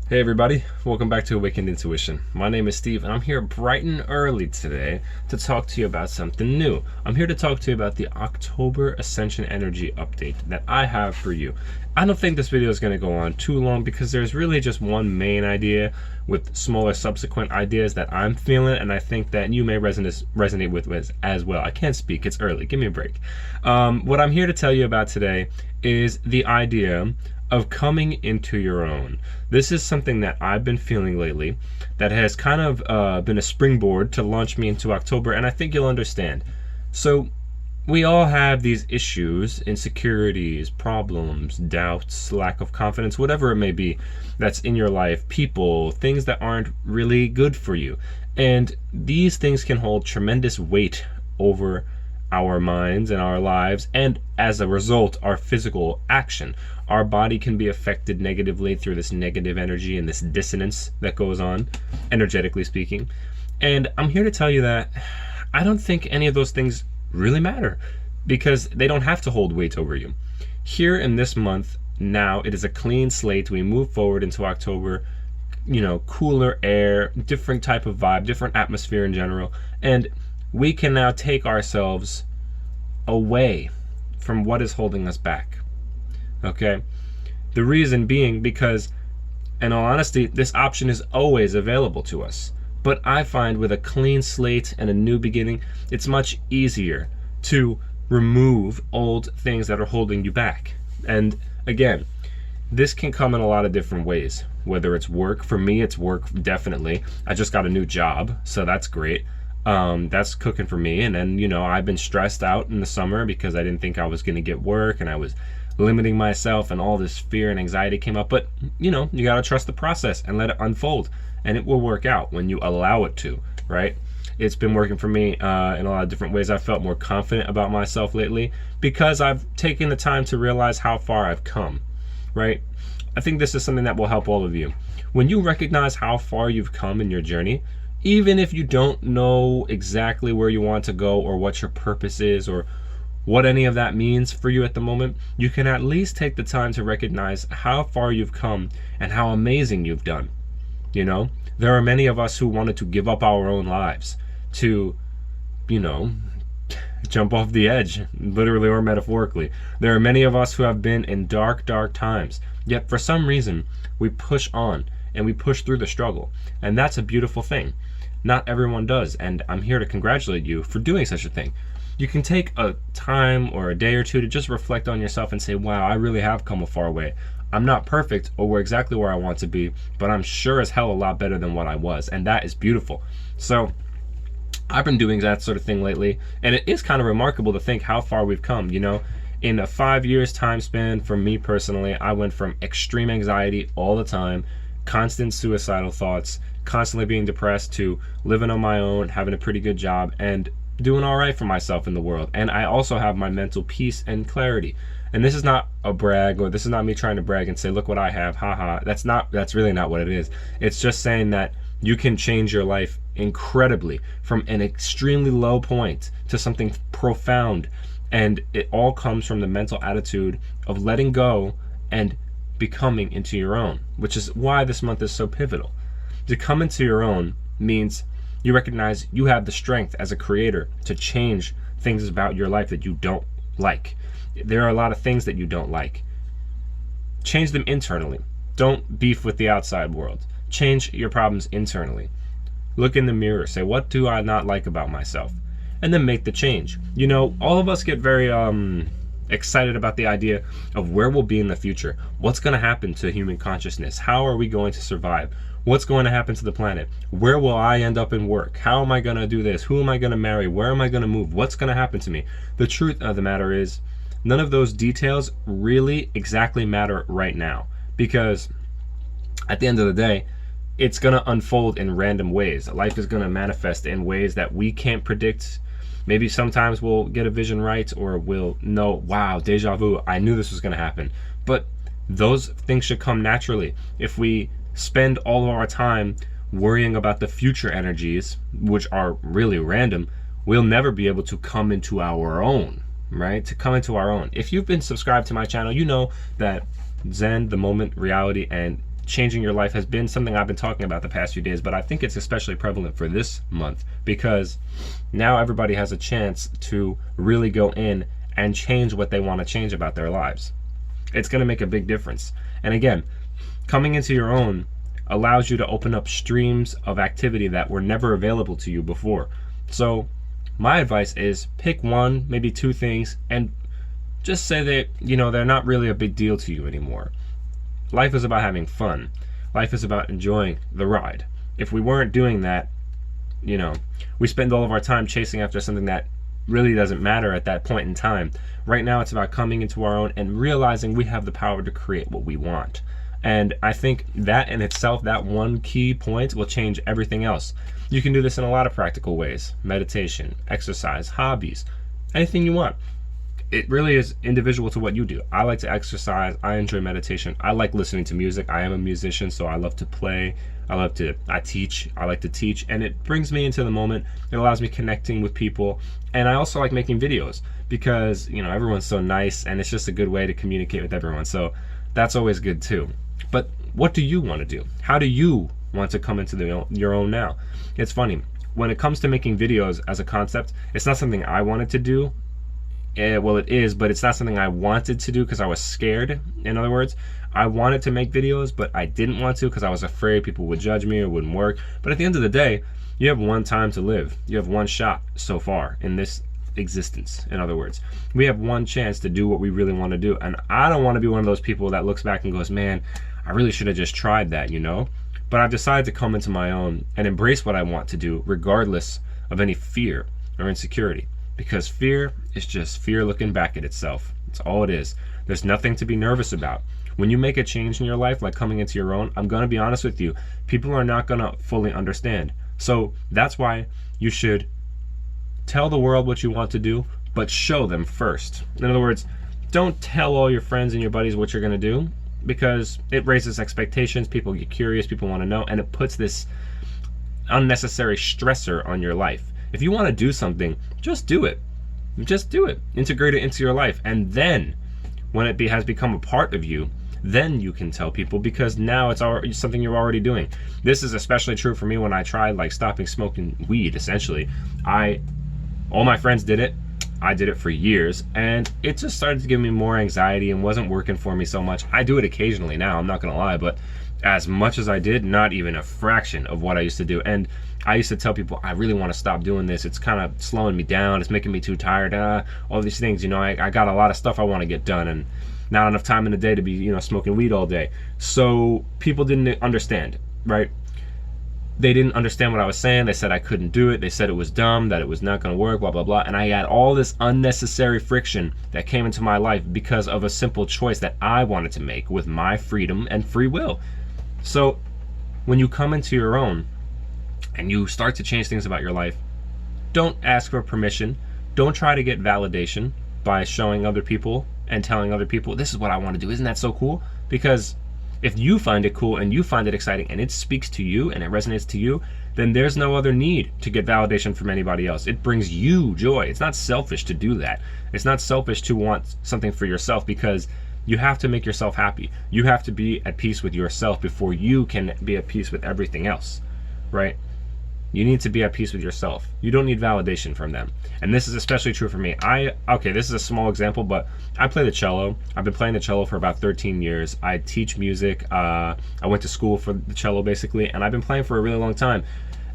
Hey everybody, welcome back to Awakened Intuition. My name is Steve and I'm here bright and early today to talk to you about something new. I'm here to talk to you about the October Ascension Energy update that I have for you. I don't think this video is going to go on too long because there's really just one main idea with smaller subsequent ideas that I'm feeling, and I think that you may resonate with as well. I can't speak, it's early, give me a break. What I'm here to tell you about today is the idea of coming into your own. This is something that I've been feeling lately that has kind of been a springboard to launch me into October, and I think you'll understand. So we all have these issues, insecurities, problems, doubts, lack of confidence, whatever it may be that's in your life, people, things that aren't really good for you. And these things can hold tremendous weight over our minds and our lives, and as a result, our physical action. Our body can be affected negatively through this negative energy and this dissonance that goes on, energetically speaking. And I'm here to tell you that I don't think any of those things really matter because they don't have to hold weight over you. Here in this month, now it is a clean slate. We move forward into October, cooler air, different type of vibe, different atmosphere in general. And we can now take ourselves away from what is holding us back. Okay? The reason being because, in all honesty, this option is always available to us. But I find with a clean slate and a new beginning, it's much easier to remove old things that are holding you back. And again, this can come in a lot of different ways. Whether it's work, for me it's work definitely. I just got a new job, so that's great. That's cooking for me. And then, I've been stressed out in the summer because I didn't think I was going to get work, and I was limiting myself, and all this fear and anxiety came up. But, you got to trust the process and let it unfold, and it will work out when you allow it to, right? It's been working for me in a lot of different ways. I've felt more confident about myself lately because I've taken the time to realize how far I've come, right? I think this is something that will help all of you. When you recognize how far you've come in your journey, even if you don't know exactly where you want to go or what your purpose is or what any of that means for you at the moment, you can at least take the time to recognize how far you've come and how amazing you've done. There are many of us who wanted to give up our own lives to, jump off the edge, literally or metaphorically. There are many of us who have been in dark, dark times, yet for some reason we push on and we push through the struggle. And that's a beautiful thing. Not everyone does, and I'm here to congratulate you for doing such a thing. You can take a time or a day or two to just reflect on yourself and say, wow, I really have come a far way. I'm not perfect or exactly where I want to be, but I'm sure as hell a lot better than what I was, and that is beautiful. So I've been doing that sort of thing lately, and it is kind of remarkable to think how far we've come. In a 5 years time span, for me personally, I went from extreme anxiety all the time, constant suicidal thoughts, constantly being depressed, to living on my own, having a pretty good job, and doing all right for myself in the world. And I also have my mental peace and clarity. And this is not a brag, or this is not me trying to brag and say, look what I have, haha. That's really not what it is. It's just saying that you can change your life incredibly from an extremely low point to something profound. And it all comes from the mental attitude of letting go and becoming into your own, which is why this month is so pivotal. To come into your own means you recognize you have the strength as a creator to change things about your life that you don't like. There are a lot of things that you don't like. Change them internally. Don't beef with the outside world. Change your problems internally. Look in the mirror, say, what do I not like about myself? And then make the change. All of us get very excited about the idea of where we'll be in the future. What's going to happen to human consciousness? How are we going to survive? What's going to happen to the planet? Where will I end up in work? How am I going to do this? Who am I going to marry? Where am I going to move? What's going to happen to me? The truth of the matter is, none of those details really exactly matter right now, because at the end of the day, it's going to unfold in random ways. Life is going to manifest in ways that we can't predict. Maybe sometimes we'll get a vision right, or we'll know, wow, deja vu, I knew this was going to happen. But those things should come naturally. If we spend all of our time worrying about the future energies, which are really random, we'll never be able to come into our own, right? To come into our own. If you've been subscribed to my channel, you know that Zen, the moment, reality, and changing your life has been something I've been talking about the past few days, but I think it's especially prevalent for this month because now everybody has a chance to really go in and change what they want to change about their lives. It's going to make a big difference. And again, coming into your own allows you to open up streams of activity that were never available to you before. So my advice is pick one, maybe two things, and just say that, they're not really a big deal to you anymore. Life is about having fun. Life is about enjoying the ride. If we weren't doing that, we spend all of our time chasing after something that really doesn't matter at that point in time. Right now, it's about coming into our own and realizing we have the power to create what we want. And I think that in itself, that one key point will change everything else. You can do this in a lot of practical ways: meditation, exercise, hobbies, anything you want. It really is individual to what you do. I like to exercise. I enjoy meditation. I like listening to music. I am a musician, so I love to play. I teach. I like to teach, and it brings me into the moment. It allows me connecting with people, and I also like making videos because, everyone's so nice, and it's just a good way to communicate with everyone. So that's always good too. But what do you want to do? How do you want to come into your own now? It's funny. When it comes to making videos as a concept, it's not something I wanted to do. Well, it is, but it's not something I wanted to do because I was scared. In other words, I wanted to make videos, but I didn't want to because I was afraid people would judge me or it wouldn't work. But at the end of the day, you have one time to live. You have one shot so far in this existence. In other words, we have one chance to do what we really want to do. And I don't want to be one of those people that looks back and goes, man, I really should have just tried that, But I've decided to come into my own and embrace what I want to do regardless of any fear or insecurity. Because fear is just fear looking back at itself. That's all it is. There's nothing to be nervous about. When you make a change in your life, like coming into your own, I'm going to be honest with you, people are not going to fully understand. So that's why you should tell the world what you want to do, but show them first. In other words, don't tell all your friends and your buddies what you're going to do, because it raises expectations. People get curious, people want to know, and it puts this unnecessary stressor on your life. If you want to do something, just do it. Just do it. Integrate it into your life. And then, when it has become a part of you, then you can tell people, because now it's already something you're already doing. This is especially true for me when I tried stopping smoking weed, essentially. All my friends did it. I did it for years, and it just started to give me more anxiety and wasn't working for me so much. I do it occasionally now, I'm not going to lie, but as much as I did, not even a fraction of what I used to do. And I used to tell people, I really want to stop doing this. It's kind of slowing me down. It's making me too tired. All these things, I got a lot of stuff I want to get done, and not enough time in the day to be, smoking weed all day. So people didn't understand, right? They didn't understand what I was saying. They said I couldn't do it. They said it was dumb, that it was not going to work, blah, blah, blah. And I had all this unnecessary friction that came into my life because of a simple choice that I wanted to make with my freedom and free will. So when you come into your own and you start to change things about your life, don't ask for permission. Don't try to get validation by showing other people and telling other people, this is what I want to do. Isn't that so cool? Because if you find it cool and you find it exciting and it speaks to you and it resonates to you, then there's no other need to get validation from anybody else. It brings you joy. It's not selfish to do that. It's not selfish to want something for yourself, because you have to make yourself happy. You have to be at peace with yourself before you can be at peace with everything else, right? You need to be at peace with yourself. You don't need validation from them. And this is especially true for me. This is a small example, but I play the cello. I've been playing the cello for about 13 years. I teach music. I went to school for the cello, basically, and I've been playing for a really long time.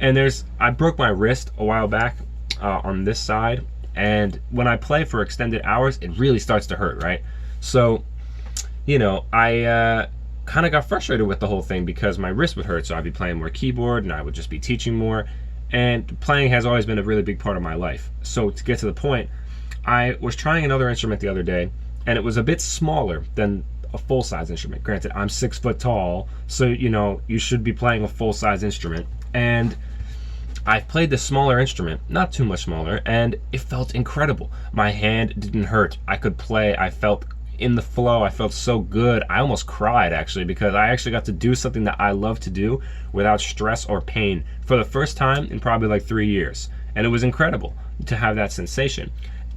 And I broke my wrist a while back on this side, and when I play for extended hours, it really starts to hurt, right? So, I kind of got frustrated with the whole thing because my wrist would hurt, so I'd be playing more keyboard and I would just be teaching more, and playing has always been a really big part of my life. So to get to the point, I was trying another instrument the other day, and it was a bit smaller than a full-size instrument. Granted, I'm 6 foot tall, so you should be playing a full-size instrument, and I played the smaller instrument, not too much smaller, and it felt incredible. My hand didn't hurt. I could play. I felt in the flow. I felt so good. I almost cried, actually, because I actually got to do something that I love to do without stress or pain for the first time in probably 3 years. And it was incredible to have that sensation.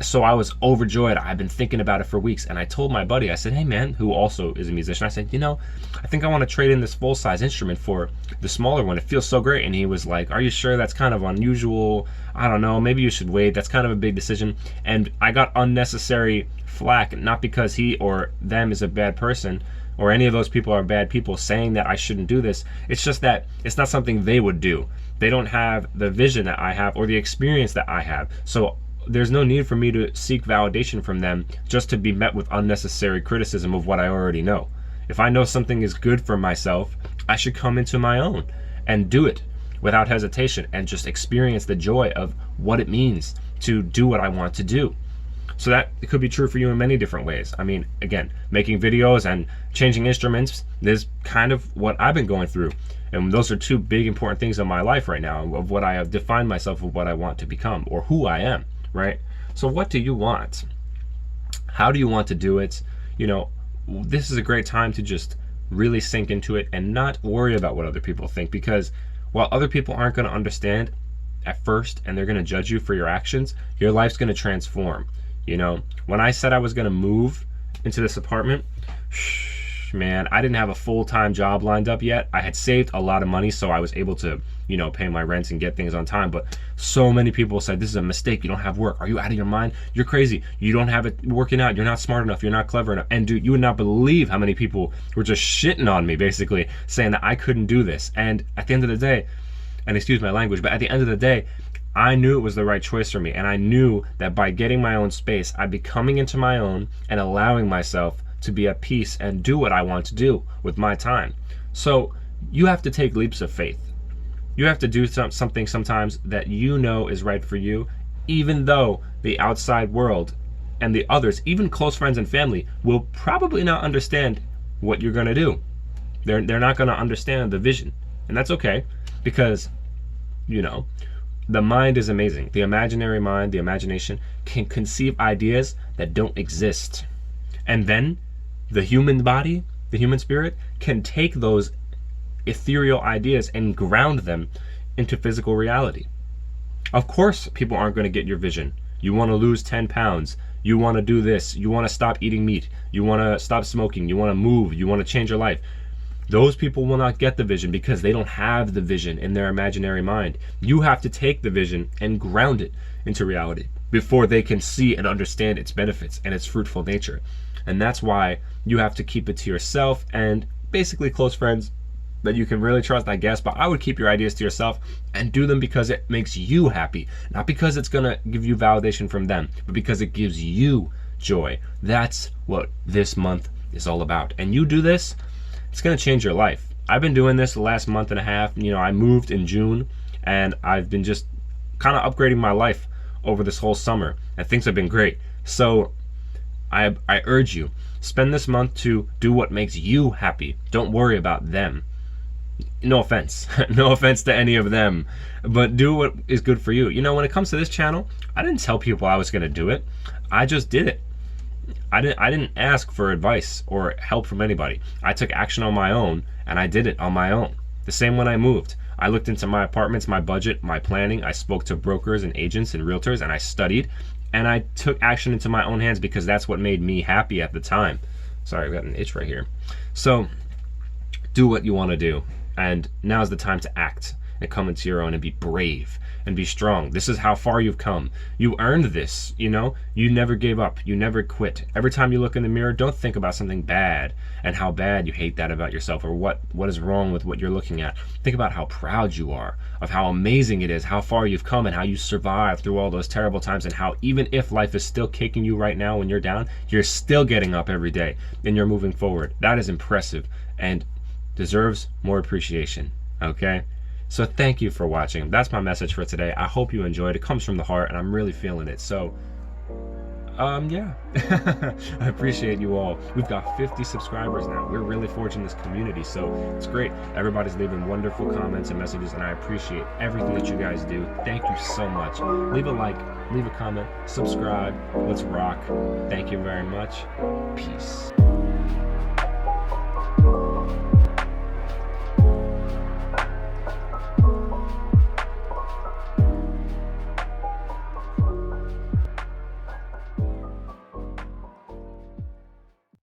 So I was overjoyed. I've been thinking about it for weeks, and I told my buddy, I said, hey man, who also is a musician, I said, I think I want to trade in this full-size instrument for the smaller one. It feels so great. And he was like, are you sure? That's kind of unusual. I don't know, maybe you should wait. That's kind of a big decision. And I got unnecessary flack, not because he or them is a bad person or any of those people are bad people saying that I shouldn't do this. It's just that it's not something they would do. They don't have the vision that I have or the experience that I have. So there's no need for me to seek validation from them just to be met with unnecessary criticism of what I already know. If I know something is good for myself, I should come into my own and do it without hesitation and just experience the joy of what it means to do what I want to do. So that it could be true for you in many different ways. I mean, again, making videos and changing instruments is kind of what I've been going through. And those are two big important things in my life right now of what I have defined myself of what I want to become or who I am. Right? So what do you want? How do you want to do it? This is a great time to just really sink into it and not worry about what other people think, because while other people aren't going to understand at first and they're going to judge you for your actions, your life's going to transform. When I said I was going to move into this apartment, man, I didn't have a full-time job lined up yet. I had saved a lot of money, so I was able to pay my rents and get things on time. But so many people said, this is a mistake. You don't have work. Are you out of your mind? You're crazy. You don't have it working out. You're not smart enough. You're not clever enough. And dude, you would not believe how many people were just shitting on me, basically saying that I couldn't do this. And at the end of the day, and excuse my language, but at the end of the day, I knew it was the right choice for me. And I knew that by getting my own space, I'd be coming into my own and allowing myself to be at peace and do what I want to do with my time. So you have to take leaps of faith. You have to do something sometimes that is right for you, even though the outside world and the others, even close friends and family, will probably not understand what you're going to do. They're not going to understand the vision. And that's okay, because, the mind is amazing. The imaginary mind, the imagination, can conceive ideas that don't exist. And then the human body, the human spirit, can take those ethereal ideas and ground them into physical reality. Of course, people aren't going to get your vision. You want to lose 10 pounds. You want to do this. You want to stop eating meat. You want to stop smoking. You want to move. You want to change your life. Those people will not get the vision because they don't have the vision in their imaginary mind. You have to take the vision and ground it into reality before they can see and understand its benefits and its fruitful nature. And that's why you have to keep it to yourself and basically close friends that you can really trust, I guess. But I would keep your ideas to yourself and do them because it makes you happy, not because it's going to give you validation from them, but because it gives you joy. That's what this month is all about. And you do this, it's going to change your life. I've been doing this the last month and a half. I moved in June, and I've been just kind of upgrading my life over this whole summer, and things have been great. So I urge you, spend this month to do what makes you happy. Don't worry about them. No offense. No offense to any of them, but do what is good for you. When it comes to this channel, I didn't tell people I was going to do it. I just did it. I didn't ask for advice or help from anybody. I took action on my own, and I did it on my own. The same when I moved. I looked into my apartments, my budget, my planning. I spoke to brokers and agents and realtors, and I studied, and I took action into my own hands because that's what made me happy at the time. Sorry, I've got an itch right here. So do what you want to do, and now's the time to act and come into your own and be brave and be strong. This is how far you've come. You earned this, you never gave up. You never quit. Every time you look in the mirror, don't think about something bad and how bad you hate that about yourself or what is wrong with what you're looking at. Think about how proud you are of how amazing it is, how far you've come and how you survived through all those terrible times, and how even if life is still kicking you right now when you're down, you're still getting up every day and you're moving forward. That is impressive and deserves more appreciation, okay? So thank you for watching. That's my message for today. I hope you enjoyed. It comes from the heart, and I'm really feeling it. So, yeah. I appreciate you all. We've got 50 subscribers now. We're really forging this community, so it's great. Everybody's leaving wonderful comments and messages, and I appreciate everything that you guys do. Thank you so much. Leave a like, leave a comment, subscribe. Let's rock. Thank you very much. Peace.